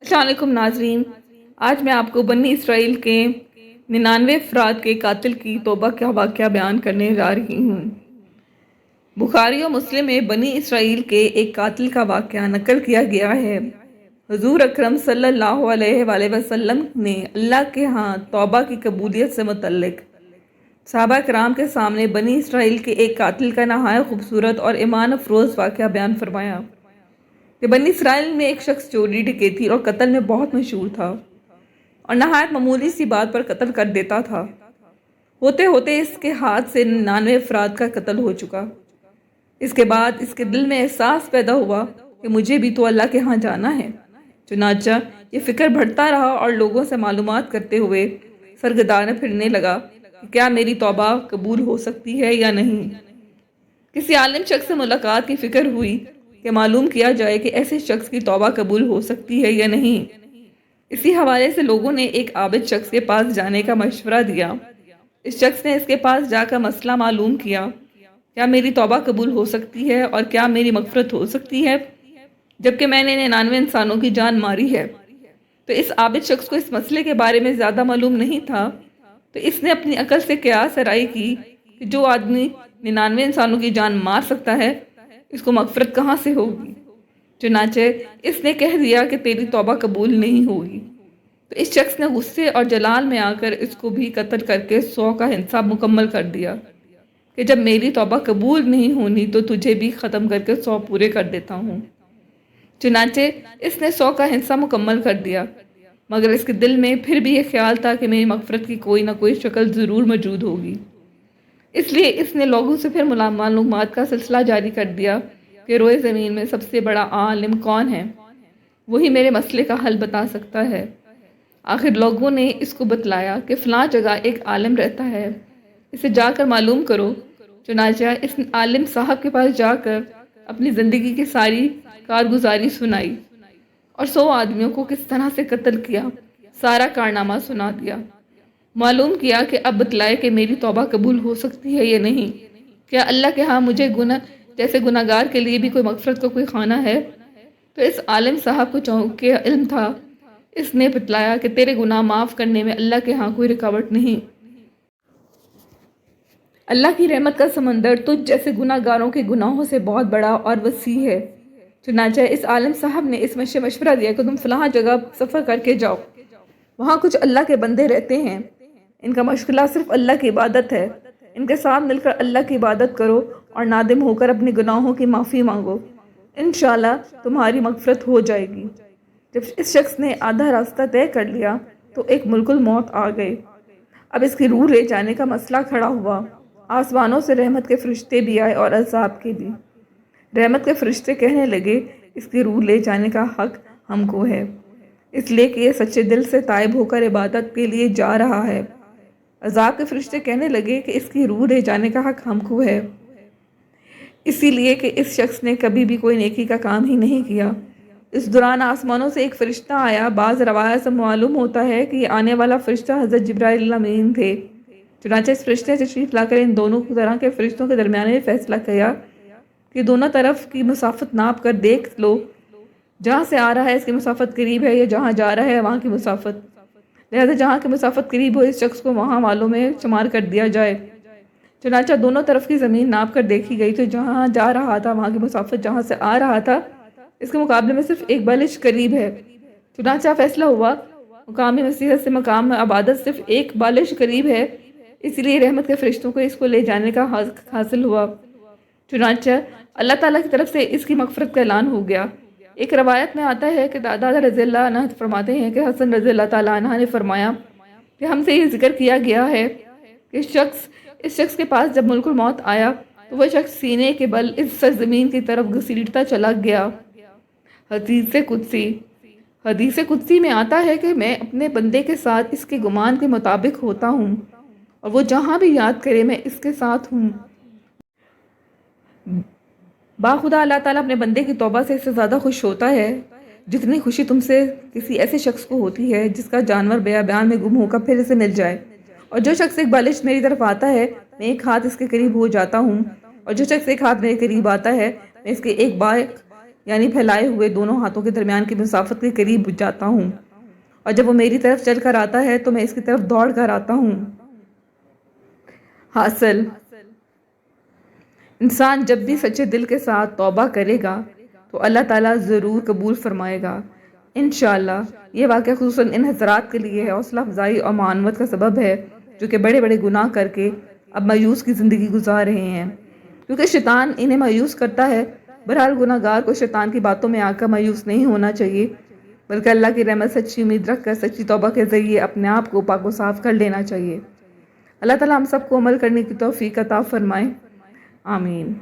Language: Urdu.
السلام علیکم ناظرین، آج میں آپ کو بنی اسرائیل کے 99 افراد کے قاتل کی توبہ کا واقعہ بیان کرنے جا رہی ہوں۔ بخاری و مسلم میں بنی اسرائیل کے ایک قاتل کا واقعہ نقل کیا گیا ہے۔ حضور اکرم صلی اللہ علیہ وآلہ وسلم نے اللہ کے ہاں توبہ کی قبولیت سے متعلق صحابہ کرام کے سامنے بنی اسرائیل کے ایک قاتل کا نہایت خوبصورت اور ایمان افروز واقعہ بیان فرمایا کہ بنی اسرائیل میں ایک شخص چوری ڈکیتی اور قتل میں بہت مشہور تھا اور نہایت معمولی سی بات پر قتل کر دیتا تھا۔ ہوتے ہوتے اس کے ہاتھ سے 99 افراد کا قتل ہو چکا۔ اس کے بعد اس کے دل میں احساس پیدا ہوا کہ مجھے بھی تو اللہ کے ہاں جانا ہے۔ چنانچہ یہ فکر بڑھتا رہا اور لوگوں سے معلومات کرتے ہوئے سرگردانہ پھرنے لگا کہ کیا میری توبہ قبول ہو سکتی ہے یا نہیں۔ کسی عالم شخص سے ملاقات کی فکر ہوئی کہ معلوم کیا جائے کہ ایسے شخص کی توبہ قبول ہو سکتی ہے یا نہیں۔ اسی حوالے سے لوگوں نے ایک عابد شخص کے پاس جانے کا مشورہ دیا۔ اس شخص نے اس کے پاس جا کر مسئلہ معلوم کیا، کیا میری توبہ قبول ہو سکتی ہے اور کیا میری مغفرت ہو سکتی ہے جبکہ میں نے 99 انسانوں کی جان ماری ہے۔ تو اس عابد شخص کو اس مسئلے کے بارے میں زیادہ معلوم نہیں تھا، تو اس نے اپنی عقل سے قیاس رائے کی کہ جو آدمی 99 انسانوں کی جان مار سکتا ہے اس کو مغفرت کہاں سے ہوگی۔ چنانچہ اس نے کہہ دیا کہ تیری توبہ قبول نہیں ہوگی۔ تو اس شخص نے غصے اور جلال میں آ کر اس کو بھی قتل کر کے 100 کا حصہ مکمل کر دیا کہ جب میری توبہ قبول نہیں ہونی تو تجھے بھی ختم کر کے 100 پورے کر دیتا ہوں۔ چنانچہ اس نے 100 کا حصہ مکمل کر دیا، مگر اس کے دل میں پھر بھی یہ خیال تھا کہ میری مغفرت کی کوئی نہ کوئی شکل ضرور موجود ہوگی۔ اس لیے اس نے لوگوں سے پھر معلومات کا سلسلہ جاری کر دیا کہ روئے زمین میں سب سے بڑا عالم کون ہے، وہی میرے مسئلے کا حل بتا سکتا ہے۔ آخر لوگوں نے اس کو بتلایا کہ فلاں جگہ ایک عالم رہتا ہے، اسے جا کر معلوم کرو۔ چنانچہ اس عالم صاحب کے پاس جا کر اپنی زندگی کی ساری کارگزاری سنائی اور 100 آدمیوں کو کس طرح سے قتل کیا سارا کارنامہ سنا دیا۔ معلوم کیا کہ اب بتلائے کہ میری توبہ قبول ہو سکتی ہے یا نہیں، کیا اللہ کے ہاں مجھے جیسے گناہگار کے لیے بھی کوئی مغفرت کا کوئی خانہ ہے۔ تو اس عالم صاحب کو چونکہ علم تھا، اس نے بتلایا کہ تیرے گناہ معاف کرنے میں اللہ کے ہاں کوئی رکاوٹ نہیں۔ اللہ کی رحمت کا سمندر تجھ جیسے گناہگاروں کے گناہوں سے بہت بڑا اور وسیع ہے۔ چنانچہ اس عالم صاحب نے اس مشورہ دیا کہ تم فلاں جگہ سفر کر کے جاؤ، وہاں کچھ اللہ کے بندے رہتے ہیں، ان کا مشغلہ صرف اللہ کی عبادت ہے، ان کے ساتھ مل کر اللہ کی عبادت کرو اور نادم ہو کر اپنے گناہوں کی معافی مانگو، انشاءاللہ تمہاری مغفرت ہو جائے گی۔ جب اس شخص نے آدھا راستہ طے کر لیا تو ایک ملک الموت آ گئے۔ اب اس کی روح لے جانے کا مسئلہ کھڑا ہوا۔ آسمانوں سے رحمت کے فرشتے بھی آئے اور عذاب کے بھی۔ رحمت کے فرشتے کہنے لگے اس کی روح لے جانے کا حق ہم کو ہے، اس لیے کہ یہ سچے دل سے تائب ہو کر عبادت کے لیے جا رہا ہے۔ عذاب کے فرشتے کہنے لگے کہ اس کی روح لے جانے کا حق ہم کو ہے، اسی لیے کہ اس شخص نے کبھی بھی کوئی نیکی کا کام ہی نہیں کیا۔ اس دوران آسمانوں سے ایک فرشتہ آیا۔ بعض روایات سے معلوم ہوتا ہے کہ یہ آنے والا فرشتہ حضرت جبرائیل امین تھے۔ چنانچہ اس فرشتے سے تشریف لا کر ان دونوں طرح کے فرشتوں کے درمیان میں فیصلہ کیا کہ دونوں طرف کی مسافت ناپ کر دیکھ لو، جہاں سے آ رہا ہے اس کی مسافت قریب ہے یا جہاں جا رہا ہے وہاں کی مسافت، لہذا جہاں کی مسافت قریب ہو اس شخص کو وہاں والوں میں شمار کر دیا جائے۔ چنانچہ دونوں طرف کی زمین ناپ کر دیکھی گئی تو جہاں جا رہا تھا وہاں کی مسافت جہاں سے آ رہا تھا اس کے مقابلے میں صرف 1 بالش قریب ہے۔ چنانچہ فیصلہ ہوا مقامی مسیحت سے مقام عبادت صرف 1 بالش قریب ہے، اس لیے رحمت کے فرشتوں کو اس کو لے جانے کا حق حاصل ہوا۔ چنانچہ اللہ تعالیٰ کی طرف سے اس کی مغفرت کا اعلان ہو گیا۔ ایک روایت میں آتا ہے کہ دادا رضی اللہ عنہ فرماتے ہیں کہ حسن رضی اللہ تعالیٰ عنہ نے فرمایا کہ ہم سے یہ ذکر کیا گیا ہے کہ اس شخص کے پاس جب ملک الموت آیا تو وہ شخص سینے کے بل اس سرزمین کی طرف گھسیٹتا چلا گیا۔ حدیث قدسی میں آتا ہے کہ میں اپنے بندے کے ساتھ اس کے گمان کے مطابق ہوتا ہوں اور وہ جہاں بھی یاد کرے میں اس کے ساتھ ہوں۔ باخدا اللہ تعالیٰ اپنے بندے کی توبہ سے اس سے زیادہ خوش ہوتا ہے جتنی خوشی تم سے کسی ایسے شخص کو ہوتی ہے جس کا جانور بیابان میں گم ہو کر پھر اسے مل جائے۔ اور جو شخص 1 بالش میری طرف آتا ہے میں 1 ہاتھ اس کے قریب ہو جاتا ہوں، اور جو شخص 1 ہاتھ میرے قریب آتا ہے میں اس کے 1 باغ یعنی پھیلائے ہوئے دونوں ہاتھوں کے درمیان کی مسافت کے قریب جاتا ہوں، اور جب وہ میری طرف چل کر آتا ہے تو میں اس کی طرف دوڑ کر آتا ہوں۔ حاصل، انسان جب بھی سچے دل کے ساتھ توبہ کرے گا تو اللہ تعالیٰ ضرور قبول فرمائے گا انشاءاللہ۔ یہ واقعہ خصوصاً ان حضرات کے لیے حوصلہ افزائی اور معاونت کا سبب ہے جو کہ بڑے بڑے گناہ کر کے اب مایوس کی زندگی گزار رہے ہیں، کیونکہ شیطان انہیں مایوس کرتا ہے۔ بہرحال گناہ گار کو شیطان کی باتوں میں آ کر مایوس نہیں ہونا چاہیے، بلکہ اللہ کی رحمت سچی امید رکھ کر سچی توبہ کے ذریعے اپنے آپ کو پاک و صاف کر لینا چاہیے۔ اللہ تعالیٰ ہم سب کو عمل کرنے کی توفیق عطا فرمائے، آمین۔